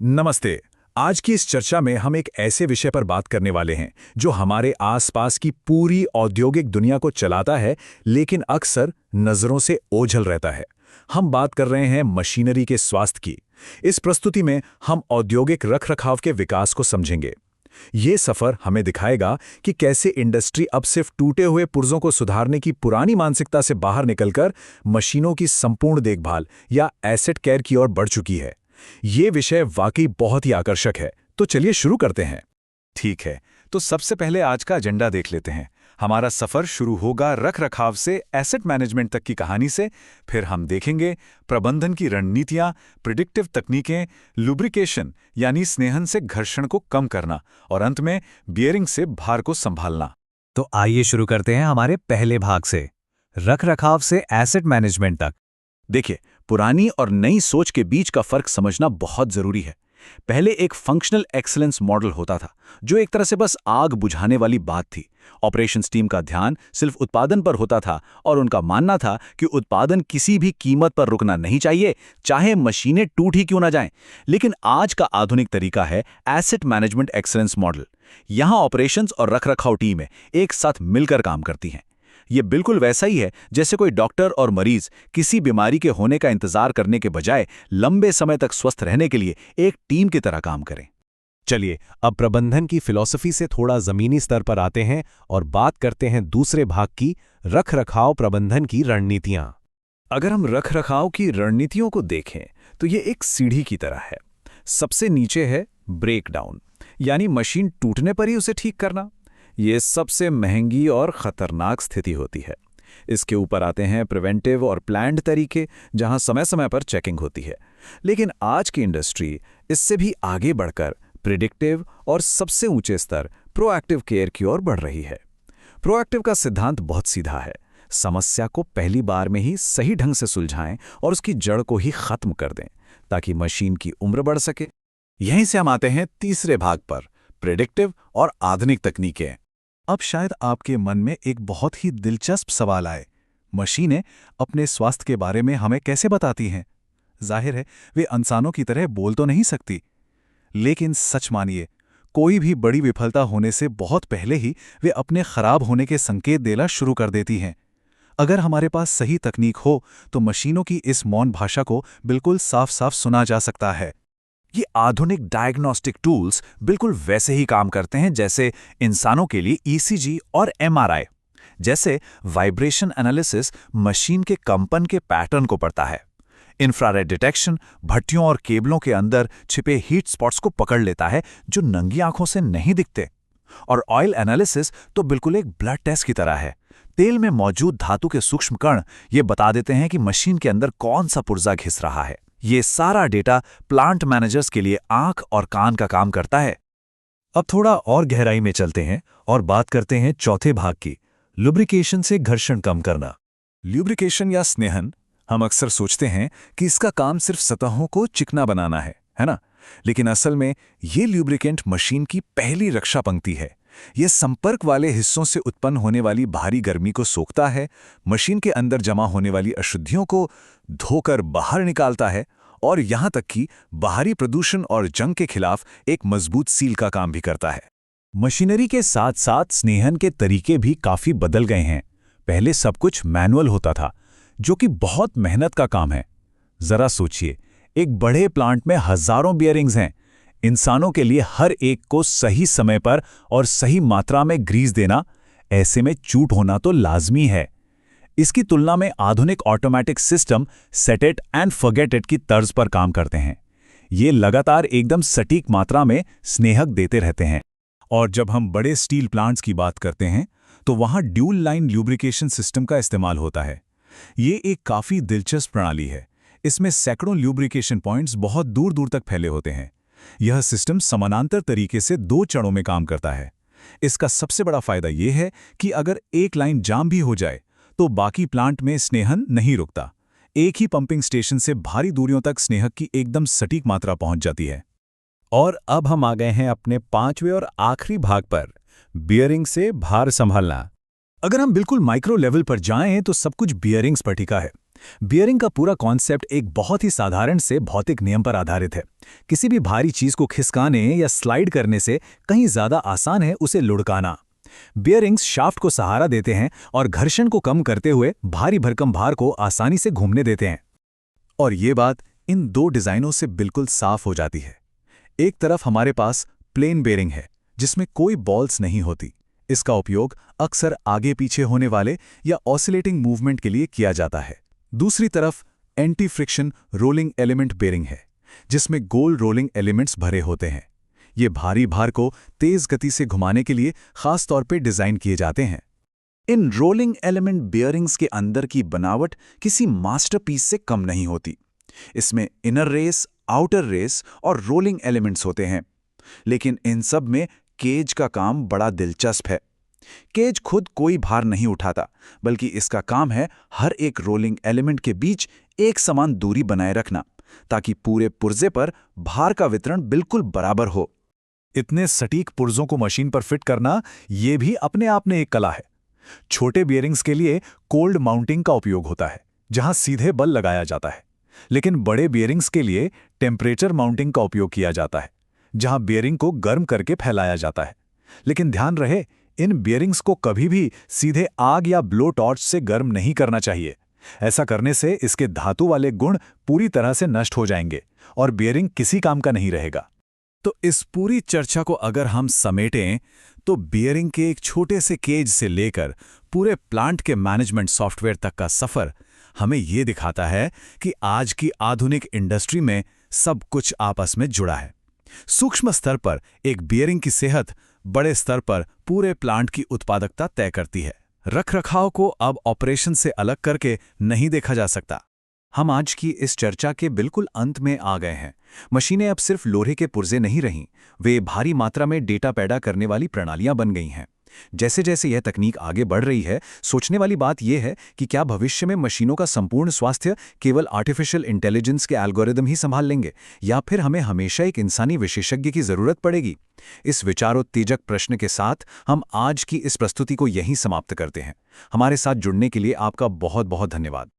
नमस्ते। आज की इस चर्चा में हम एक ऐसे विषय पर बात करने वाले हैं जो हमारे आसपास की पूरी औद्योगिक दुनिया को चलाता है, लेकिन अक्सर नजरों से ओझल रहता है। हम बात कर रहे हैं मशीनरी के स्वास्थ्य की। इस प्रस्तुति में हम औद्योगिक रखरखाव के विकास को समझेंगे। ये सफर हमें दिखाएगा कि कैसे इंडस्ट्री अब सिर्फ टूटे हुए पुर्जों को सुधारने की पुरानी मानसिकता से बाहर निकलकर मशीनों की संपूर्ण देखभाल या एसेट केयर की ओर बढ़ चुकी है। ये विषय वाकई बहुत ही आकर्षक है, तो चलिए शुरू करते हैं। ठीक है, तो सबसे पहले आज का एजेंडा देख लेते हैं। हमारा सफर शुरू होगा रखरखाव से एसेट मैनेजमेंट तक की कहानी से। फिर हम देखेंगे प्रबंधन की रणनीतियां, प्रिडिक्टिव तकनीकें, लुब्रिकेशन यानी स्नेहन से घर्षण को कम करना, और अंत में बियरिंग से भार को संभालना। तो आइए शुरू करते हैं हमारे पहले भाग से, रखरखाव से एसेट मैनेजमेंट तक। देखिए, पुरानी और नई सोच के बीच का फर्क समझना बहुत जरूरी है। पहले एक फंक्शनल एक्सीलेंस मॉडल होता था, जो एक तरह से बस आग बुझाने वाली बात थी। ऑपरेशंस टीम का ध्यान सिर्फ उत्पादन पर होता था और उनका मानना था कि उत्पादन किसी भी कीमत पर रुकना नहीं चाहिए, चाहे मशीनें टूट ही क्यों ना जाएं। लेकिन आज का आधुनिक तरीका है एसेट मैनेजमेंट एक्सीलेंस मॉडल। यहां ऑपरेशंस और रखरखाव टीमें एक साथ मिलकर काम करती हैं। ये बिल्कुल वैसा ही है जैसे कोई डॉक्टर और मरीज किसी बीमारी के होने का इंतजार करने के बजाय लंबे समय तक स्वस्थ रहने के लिए एक टीम की तरह काम करें। चलिए अब प्रबंधन की फिलॉसफी से थोड़ा जमीनी स्तर पर आते हैं और बात करते हैं दूसरे भाग की, रखरखाव प्रबंधन की रणनीतियां। अगर हम रखरखाव की रणनीतियों को देखें तो ये एक सीढ़ी की तरह है। सबसे नीचे है ब्रेकडाउन, यानी मशीन टूटने पर ही उसे ठीक करना। ये सबसे महंगी और खतरनाक स्थिति होती है। इसके ऊपर आते हैं प्रिवेंटिव और प्लान्ड तरीके, जहां समय समय पर चेकिंग होती है। लेकिन आज की इंडस्ट्री इससे भी आगे बढ़कर प्रिडिक्टिव और सबसे ऊंचे स्तर प्रोएक्टिव केयर की ओर बढ़ रही है। प्रोएक्टिव का सिद्धांत बहुत सीधा है। समस्या को पहली बार में ही सही ढंग से सुलझाएं और उसकी जड़ को ही खत्म कर दें, ताकि मशीन की उम्र बढ़ सके। यहीं से हम आते हैं तीसरे भाग पर, प्रिडिक्टिव और आधुनिक तकनीकें। अब शायद आपके मन में एक बहुत ही दिलचस्प सवाल आए, मशीनें अपने स्वास्थ्य के बारे में हमें कैसे बताती हैं? जाहिर है वे इंसानों की तरह बोल तो नहीं सकती। लेकिन सच मानिए, कोई भी बड़ी विफलता होने से बहुत पहले ही वे अपने खराब होने के संकेत देना शुरू कर देती हैं। अगर हमारे पास सही तकनीक हो तो मशीनों की इस मौन भाषा को बिल्कुल साफ साफ सुना जा सकता है। ये आधुनिक डायग्नोस्टिक टूल्स बिल्कुल वैसे ही काम करते हैं जैसे इंसानों के लिए ईसीजी और एमआरआई। जैसे वाइब्रेशन एनालिसिस मशीन के कंपन के पैटर्न को पढ़ता है। इंफ्रारेड डिटेक्शन भट्टियों और केबलों के अंदर छिपे हीट स्पॉट्स को पकड़ लेता है जो नंगी आंखों से नहीं दिखते। और ऑयल एनालिसिस तो बिल्कुल एक ब्लड टेस्ट की तरह है। तेल में मौजूद धातु के सूक्ष्म कण ये बता देते हैं कि मशीन के अंदर कौन सा पुर्जा घिस रहा है। ये सारा डेटा प्लांट मैनेजर्स के लिए आंख और कान का काम करता है। अब थोड़ा और गहराई में चलते हैं और बात करते हैं चौथे भाग की, लुब्रिकेशन से घर्षण कम करना। ल्यूब्रिकेशन या स्नेहन, हम अक्सर सोचते हैं कि इसका काम सिर्फ सतहों को चिकना बनाना है ना? लेकिन असल में ये ल्यूब्रिकेंट मशीन की पहली रक्षा पंक्ति है। यह संपर्क वाले हिस्सों से उत्पन्न होने वाली भारी गर्मी को सोखता है, मशीन के अंदर जमा होने वाली अशुद्धियों को धोकर बाहर निकालता है और यहां तक कि बाहरी प्रदूषण और जंग के खिलाफ एक मजबूत सील का काम भी करता है। मशीनरी के साथ साथ स्नेहन के तरीके भी काफी बदल गए हैं। पहले सब कुछ मैनुअल होता था, जो कि बहुत मेहनत का काम है। जरा सोचिए, एक बड़े प्लांट में हजारों बियरिंग्स हैं। इंसानों के लिए हर एक को सही समय पर और सही मात्रा में ग्रीस देना, ऐसे में चूट होना तो लाजमी है। इसकी तुलना में आधुनिक automatic system set it and forget it की तर्ज पर काम करते हैं। ये लगातार एकदम सटीक मात्रा में स्नेहक देते रहते हैं। और जब हम बड़े स्टील प्लांट्स की बात करते हैं तो वहां ड्यूल लाइन ल्यूब्रिकेशन सिस्टम का इस्तेमाल होता है। ये एक काफी दिलचस्प प्रणाली है। इसमें सैकड़ों ल्यूब्रिकेशन पॉइंट्स बहुत दूर दूर तक फैले होते हैं। यह सिस्टम समानांतर तरीके से 2 चरणों में काम करता है। इसका सबसे बड़ा फायदा यह है कि अगर एक लाइन जाम भी हो जाए तो बाकी प्लांट में स्नेहन नहीं रुकता। एक ही पंपिंग स्टेशन से भारी दूरियों तक स्नेहक की एकदम सटीक मात्रा पहुंच जाती है। और अब हम आ गए हैं अपने 5वें और आखिरी भाग पर, बियरिंग से भार संभालना। अगर हम बिल्कुल माइक्रो लेवल पर जाएं तो सब कुछ बियरिंग्स पर टिका है। बियरिंग का पूरा कॉन्सेप्ट एक बहुत ही साधारण से भौतिक नियम पर आधारित है। किसी भी भारी चीज को खिसकाने या स्लाइड करने से कहीं ज्यादा आसान है उसे लुढ़काना। बियरिंग्स शाफ्ट को सहारा देते हैं और घर्षण को कम करते हुए भारी भरकम भार को आसानी से घूमने देते हैं। और ये बात इन दो डिजाइनों से बिल्कुल साफ हो जाती है। एक तरफ हमारे पास प्लेन बेरिंग है जिसमें कोई बॉल्स नहीं होती। इसका उपयोग अक्सर आगे पीछे होने वाले या ऑसिलेटिंग मूवमेंट के लिए किया जाता है। दूसरी तरफ anti friction rolling element bearing है जिसमें गोल रोलिंग एलिमेंट्स भरे होते हैं। ये भारी भार को तेज गति से घुमाने के लिए खास तौर पे डिजाइन किए जाते हैं। इन रोलिंग एलिमेंट बियरिंग्स के अंदर की बनावट किसी मास्टरपीस से कम नहीं होती। इसमें इनर रेस, आउटर रेस और रोलिंग एलिमेंट्स होते हैं। लेकिन इन सब में केज का काम बड़ा दिलचस्प है। केज खुद कोई भार नहीं उठाता, बल्कि इसका काम है हर एक रोलिंग एलिमेंट के बीच एक समान दूरी बनाए रखना, ताकि पूरे पुर्जे पर भार का वितरण बिल्कुल बराबर हो। इतने सटीक पुर्जों को मशीन पर फिट करना ये भी अपने आप में एक कला है। छोटे बियरिंग्स के लिए कोल्ड माउंटिंग का उपयोग होता है, जहां सीधे बल लगाया जाता है। लेकिन बड़े बियरिंग्स के लिए टेम्परेचर माउंटिंग का उपयोग किया जाता है, जहां बियरिंग को गर्म करके फैलाया जाता है। लेकिन ध्यान रहे, इन बियरिंग्स को कभी भी सीधे आग या ब्लो टॉर्च से गर्म नहीं करना चाहिए। ऐसा करने से इसके धातु वाले गुण पूरी तरह से नष्ट हो जाएंगे और बियरिंग किसी काम का नहीं रहेगा। तो इस पूरी चर्चा को अगर हम समेटें तो बियरिंग के एक छोटे से केज से लेकर पूरे प्लांट के मैनेजमेंट सॉफ्टवेयर तक का सफर हमें ये दिखाता है कि आज की आधुनिक इंडस्ट्री में सब कुछ आपस में जुड़ा है। सूक्ष्म स्तर पर एक बियरिंग की सेहत बड़े स्तर पर पूरे प्लांट की उत्पादकता तय करती है। रखरखाव को अब ऑपरेशन से अलग करके नहीं देखा जा सकता। हम आज की इस चर्चा के बिल्कुल अंत में आ गए हैं। मशीनें अब सिर्फ लोहे के पुर्जे नहीं रहीं, वे भारी मात्रा में डेटा पैदा करने वाली प्रणालियां बन गई हैं। जैसे जैसे यह तकनीक आगे बढ़ रही है, सोचने वाली बात यह है कि क्या भविष्य में मशीनों का संपूर्ण स्वास्थ्य केवल आर्टिफिशियल इंटेलिजेंस के एल्गोरिदम ही संभाल लेंगे, या फिर हमें हमेशा एक इंसानी विशेषज्ञ की जरूरत पड़ेगी? इस विचारोत्तेजक प्रश्न के साथ हम आज की इस प्रस्तुति को यहीं समाप्त करते हैं। हमारे साथ जुड़ने के लिए आपका बहुत बहुत धन्यवाद।